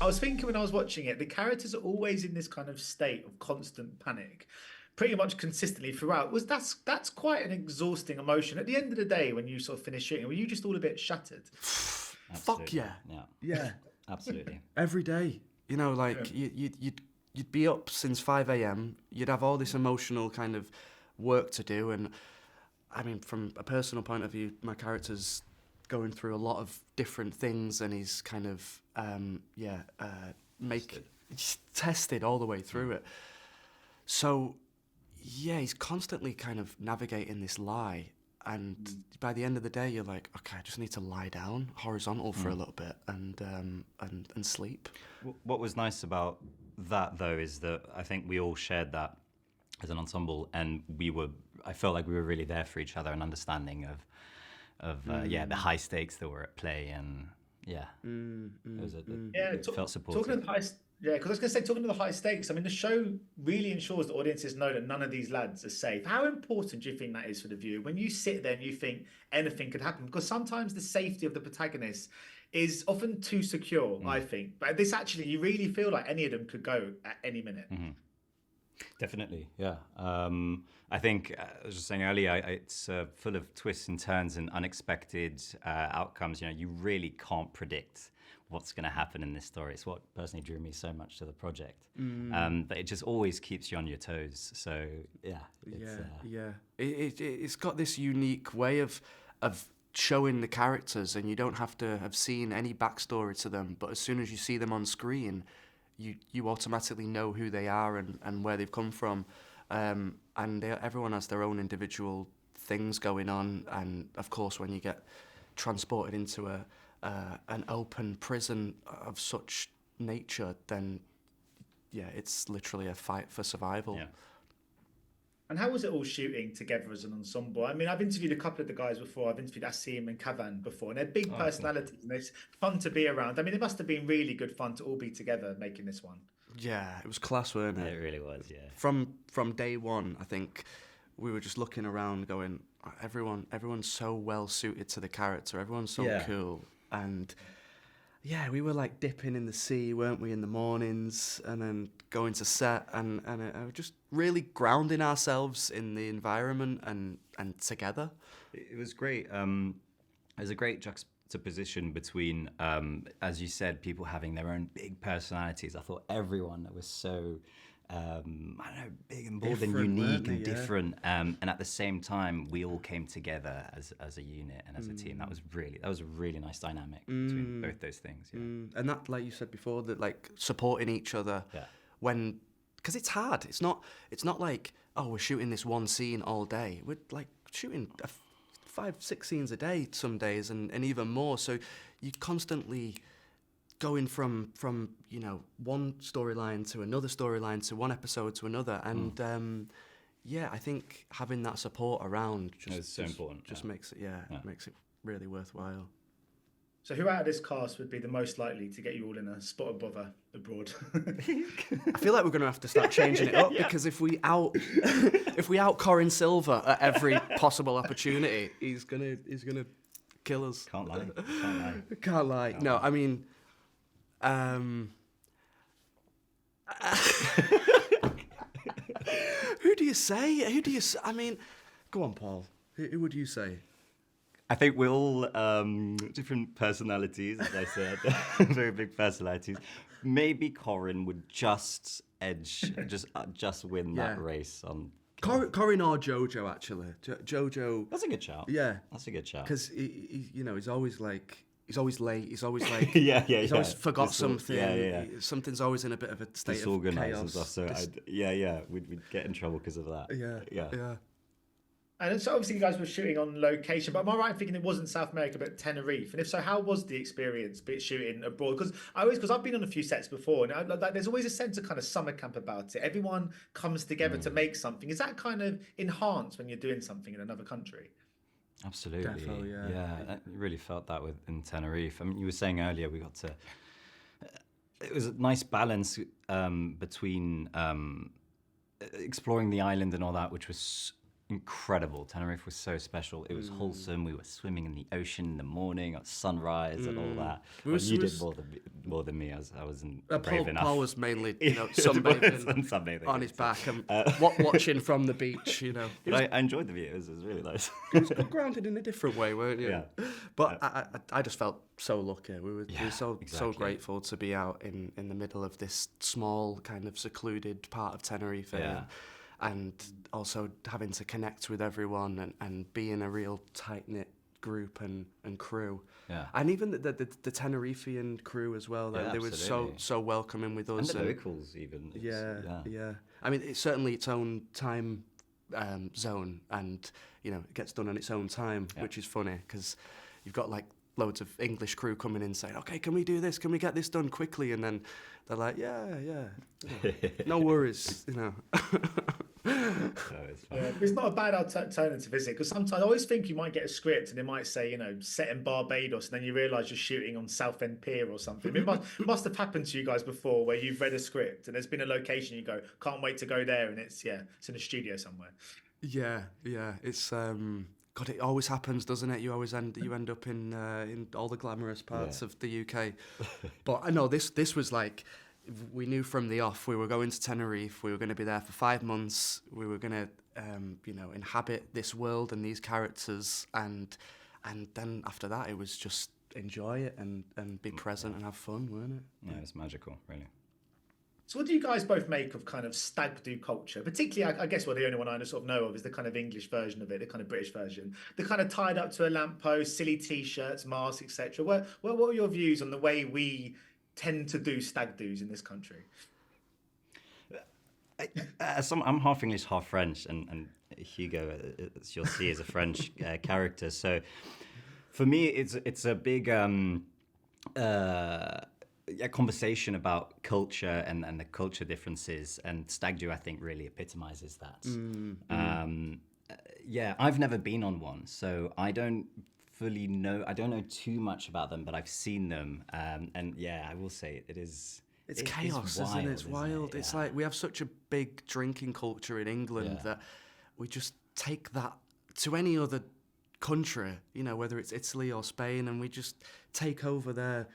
was thinking when I was watching it, the characters are always in this kind of state of constant panic, pretty much consistently throughout. That's quite an exhausting emotion. At the end of the day, when you sort of finish shooting, were you just all a bit shattered? Fuck yeah. Yeah. Absolutely. Every day, like you'd be up since 5 a.m. You'd have all this emotional kind of work to do, and I mean, from a personal point of view, my character's going through a lot of different things, and he's kind of he's tested all the way through it. So yeah, he's constantly kind of navigating this lie, and by the end of the day, you're like, okay, I just need to lie down horizontal for a little bit and sleep. What was nice about that, though, is that I think we all shared that as an ensemble, and I felt like we were really there for each other, and understanding of the high stakes that were at play, and it felt supportive. Talking of high, because I was going to say, talking of the high stakes, I mean, the show really ensures that audiences know that none of these lads are safe. How important do you think that is for the viewer when you sit there and you think anything could happen? Because sometimes the safety of the protagonist is often too secure, I think. But this actually, you really feel like any of them could go at any minute. Mm-hmm. Definitely, yeah. I think, I was just saying earlier, it's full of twists and turns and unexpected outcomes. You really can't predict what's going to happen in this story. It's what personally drew me so much to the project. But it just always keeps you on your toes. So, it's got this unique way of showing the characters, and you don't have to have seen any backstory to them, but as soon as you see them on screen, you automatically know who they are and where they've come from, and everyone has their own individual things going on. And of course, when you get transported into an open prison of such nature, then it's literally a fight for survival. Yeah. And how was it all shooting together as an ensemble? I mean, I've interviewed a couple of the guys before. I've interviewed Asim and Cavan before, and they're big personalities, and it's fun to be around. I mean, it must have been really good fun to all be together making this one. Yeah, it was class, wasn't it? It really was, yeah. From day one, I think we were just looking around going, everyone's so well suited to the character. Everyone's so cool. And yeah, we were like dipping in the sea, weren't we, in the mornings, and then going to set and just really grounding ourselves in the environment and together. It was great. There's a great juxtaposition between, as you said, people having their own big personalities. I thought everyone was so, big and bold and unique and different. And at the same time, we all came together as a unit and as a team. That was a really nice dynamic between both those things. Yeah. And that, like you said before, that like supporting each other because it's hard. It's not like, oh, we're shooting this one scene all day. We're like shooting 5-6 scenes a day some days, and even more. So you constantly going from one storyline to another storyline to one episode to another, and I think having that support around is so important. Just makes it makes it really worthwhile. So who out of this cast would be the most likely to get you all in a spot of bother abroad? I feel like we're going to have to start changing it up because if we out Corin Silva at every possible opportunity, he's gonna kill us. Can't lie. No, I mean, who do you say? I mean, go on, Paul. Who would you say? I think we're all different personalities, as I said, very big personalities. Maybe Corin would just win that race on. Corin or Jojo, actually. Jojo. That's a good shout. Yeah, that's a good shout. Because he's always like. He's always late. He's always like He's always forgot something. Yeah. Something's always in a bit of a state of chaos. And stuff. So we'd get in trouble because of that. Yeah. And so obviously you guys were shooting on location, but am I right in thinking it wasn't South America but Tenerife? And if so, how was the experience shooting abroad? Because I've been on a few sets before, and there's always a sense of kind of summer camp about it. Everyone comes together to make something. Is that kind of enhanced when you're doing something in another country? Absolutely. Definitely, yeah. I really felt that in Tenerife. I mean, you were saying earlier it was a nice balance between exploring the island and all that, which was incredible. Tenerife was so special. It was wholesome. We were swimming in the ocean in the morning at sunrise and all that. You did more than me. I wasn't brave enough. Paul was mainly, sunbathing on his back and watching from the beach, But I enjoyed the view. It was really nice. It was grounded in a different way, weren't you? Yeah. But I just felt so lucky. We were so exactly. grateful to be out in the middle of this small kind of secluded part of Tenerife. Yeah. And also having to connect with everyone and be in a real tight-knit group and crew. Yeah. And even the Tenerifean crew as well. They were so welcoming with us. And the locals even. Yeah. I mean, it's certainly its own time zone, and it gets done on its own time, which is funny because you've got like loads of English crew coming in saying, okay, can we do this? Can we get this done quickly? And then they're like, yeah, no worries, It's not a bad alternative, is it? Because sometimes I always think you might get a script and they might say, set in Barbados, and then you realise you're shooting on Southend Pier or something. It must have happened to you guys before where you've read a script and there's been a location you go, can't wait to go there, and it's in a studio somewhere. Yeah. It's God, it always happens, doesn't it? You always end up in all the glamorous parts of the UK. But I know this was like, we knew from the off we were going to Tenerife. We were going to be there for 5 months. We were going to inhabit this world and these characters, and then after that it was just enjoy it and be present and have fun, weren't it? Yeah, it's magical, really. So what do you guys both make of kind of stag do culture? Particularly, I guess, the only one I sort of know of is the kind of English version of it, the kind of British version. The kind of tied up to a lamppost, silly T-shirts, masks, etc. What are your views on the way we tend to do stag do's in this country? I'm half English, half French, and Hugo, as you'll see, is a French character. So for me, it's a big conversation about culture and the culture differences, and stag do, I think, really epitomizes that. I've never been on one, so I don't fully know. I don't know too much about them, but I've seen them, and I will say it's chaos, isn't it? It's wild. It's like we have such a big drinking culture in England that we just take that to any other country, whether it's Italy or Spain, and we just take over their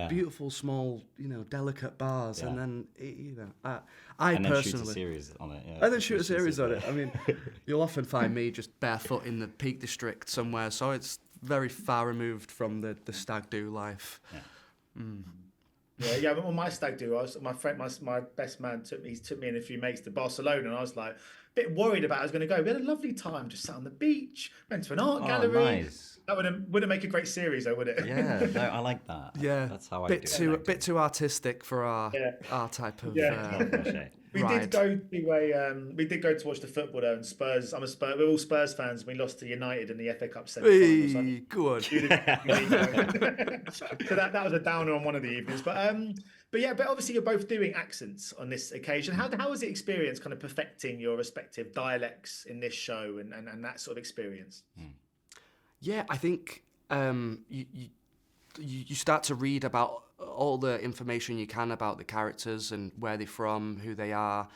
beautiful, small, delicate bars, and then, I personally shoot a series on it. And then shoot a series on it. I mean, you'll often find me just barefoot in the Peak District somewhere, so it's very far removed from the stag do life. Yeah. On my stag do, my best man took me and a few mates to Barcelona, and I was like a bit worried about I was going to go. We had a lovely time, just sat on the beach, went to an art gallery. Nice. That wouldn't make a great series, though, would it? Yeah, no, I like that. Yeah, that's how I do it. A bit too artistic for our type of. We did go to watch the football though, and Spurs. We're all Spurs fans. And we lost to United in the FA Cup semi-final. Go on. So that was a downer on one of the evenings, but obviously you're both doing accents on this occasion. How was the experience, kind of perfecting your respective dialects in this show and that sort of experience? Yeah, I think you start to read about all the information you can about the characters and where they're from, who they are,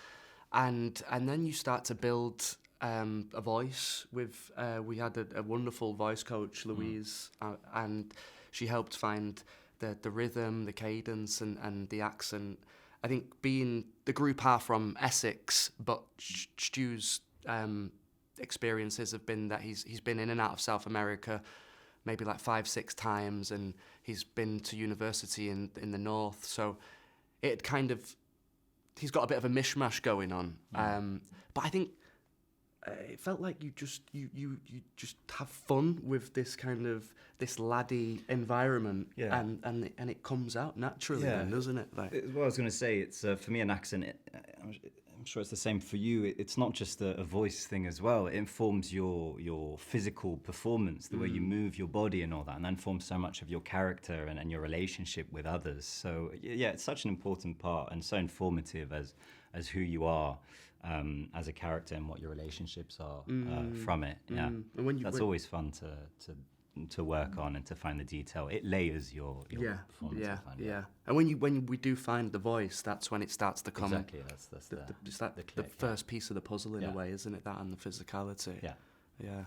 and then you start to build a voice. We had a wonderful voice coach, Louise, and she helped find the rhythm, the cadence, and the accent. I think being the group are from Essex, but Stu's experiences have been that he's been in and out of South America maybe like 5-6 times, and he's been to university in the north, so it kind of, he's got a bit of a mishmash going on. But I think it felt like you just have fun with this kind of this laddie environment, and it comes out naturally, then, doesn't it? Like, well, I was going to say, it's for me an accent. I'm sure it's the same for you. It's not just a voice thing as well. It informs your physical performance, the way you move your body and all that, and that informs so much of your character and your relationship with others. So it's such an important part and so informative as who you are as a character and what your relationships are from it. Yeah, And that's always fun to to work on and to find the detail. It layers your performance. I find. Yeah. And when we do find the voice, that's when it starts to come. Exactly. That's it's like the first piece of the puzzle in a way, isn't it? That and the physicality. Yeah. Yeah.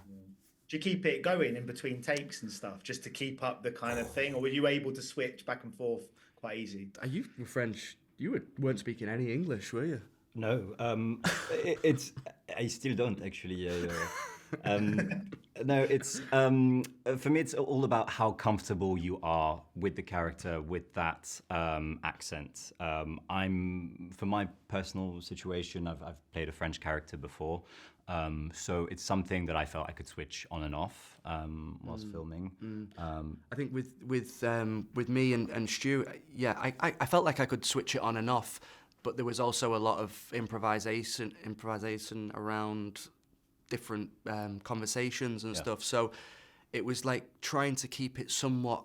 Do you keep it going in between takes and stuff just to keep up the kind of thing, or were you able to switch back and forth quite easy? Are you French? You weren't speaking any English, were you? No, I still don't actually. No, it's for me. It's all about how comfortable you are with the character, with that accent. For my personal situation, I've played a French character before, so it's something that I felt I could switch on and off whilst filming. I think with me and Stu, I felt like I could switch it on and off, but there was also a lot of improvisation around different conversations and stuff. So it was like trying to keep it somewhat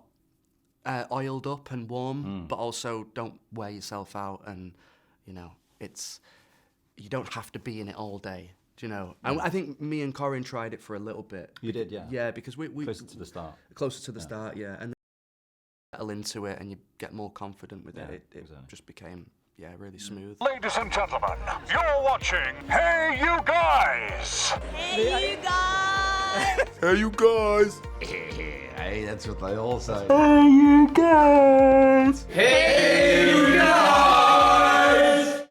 oiled up and warm, but also don't wear yourself out. And you don't have to be in it all day. Do you know? And I think me and Corin tried it for a little bit. You did, yeah. Yeah, because we closer to the start. Closer to the start, yeah. And then you settle into it and you get more confident with it. It just became really smooth. Ladies and gentlemen, you're watching Hey You Guys! Hey, you guys! Hey, you guys! Hey, that's what they all say. Hey, you guys! Hey!